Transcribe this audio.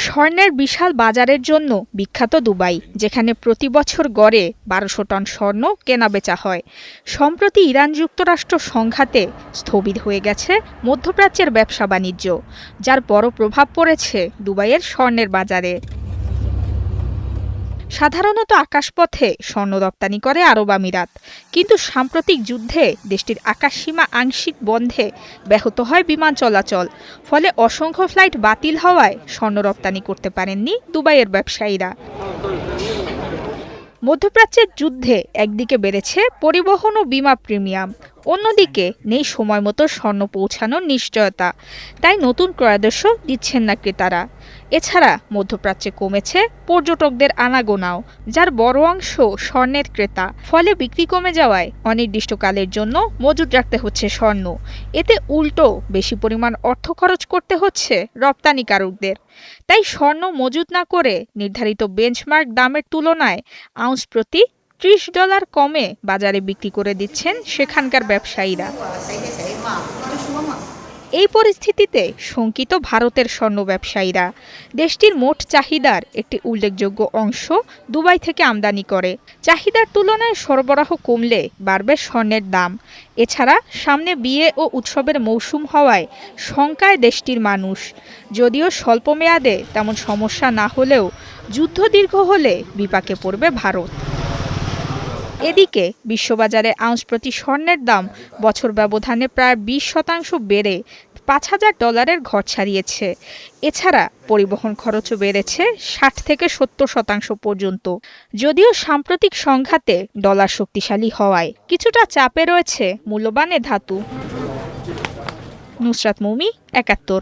স্বর্ণের বিশাল বাজারের জন্য বিখ্যাত দুবাই, যেখানে প্রতি বছর গড়ে ১২০০ টন স্বর্ণ কেনাবেচা হয়। সম্প্রতি ইরান যুক্তরাষ্ট্র সংঘাতে স্থবির হয়ে গেছে মধ্যপ্রাচ্যের ব্যবসা বাণিজ্য, যার বড় প্রভাব পড়েছে দুবাইয়ের স্বর্ণের বাজারে। সাধারণত আকাশপথে স্বর্ণ রপ্তানি করে আরব আমিরাত, কিন্তু সাম্প্রতিক যুদ্ধে দেশটির আকাশসীমা আংশিক বন্ধে ব্যাহত হয় বিমান চলাচল। ফলে অসংখ্য ফ্লাইট বাতিল হওয়ায় স্বর্ণ রপ্তানি করতে পারেননি দুবাইয়ের ব্যবসায়ীরা। মধ্যপ্রাচ্যের যুদ্ধে একদিকে বেড়েছে পরিবহন ও বিমা প্রিমিয়াম, অন্যদিকে নেই সময়মতো স্বর্ণ পৌঁছানোর নিশ্চয়তা, তাই নতুন ক্রয়াদেশও দিচ্ছেন না ক্রেতারা। এছাড়া মধ্যপ্রাচ্যে কমেছে পর্যটকদের আনাগোনাও, যার বড় অংশ স্বর্ণের ক্রেতা। ফলে বিক্রি কমে যাওয়ায় অনির্দিষ্টকালের জন্য মজুত রাখতে হচ্ছে স্বর্ণ। এতে উল্টো বেশি পরিমাণ অর্থ খরচ করতে হচ্ছে রপ্তানিকারকদের। তাই স্বর্ণ মজুত না করে নির্ধারিত বেঞ্চমার্ক দামের তুলনায় আউন্স প্রতি $30 কমে বাজারে বিক্রি করে দিচ্ছেন সেখানকার ব্যবসায়ীরা। এই পরিস্থিতিতে শঙ্কিত ভারতের স্বর্ণ ব্যবসায়ীরা। দেশটির মোট চাহিদার একটি উল্লেখযোগ্য অংশ দুবাই থেকে আমদানি করে। চাহিদার তুলনায় সরবরাহ কমলে বাড়বে স্বর্ণের দাম। এছাড়া সামনে বিয়ে ও উৎসবের মৌসুম হওয়ায় শঙ্কায় দেশটির মানুষ। যদিও স্বল্প মেয়াদে তেমন সমস্যা না হলেও যুদ্ধ দীর্ঘ হলে বিপাকে পড়বে ভারত। এদিকে বিশ্ববাজারে আউন্স প্রতি স্বর্ণের দাম বছর ব্যবধানে প্রায় 20% বেড়ে $5,000 ঘর ছাড়িয়েছে। এছাড়া পরিবহন খরচও বেড়েছে 60 থেকে 70% পর্যন্ত। যদিও সাম্প্রতিক সংঘাতে ডলার শক্তিশালী হওয়ায় কিছুটা চাপে রয়েছে মূল্যবান এ ধাতু। নুসরাত মৌমি, ৭১।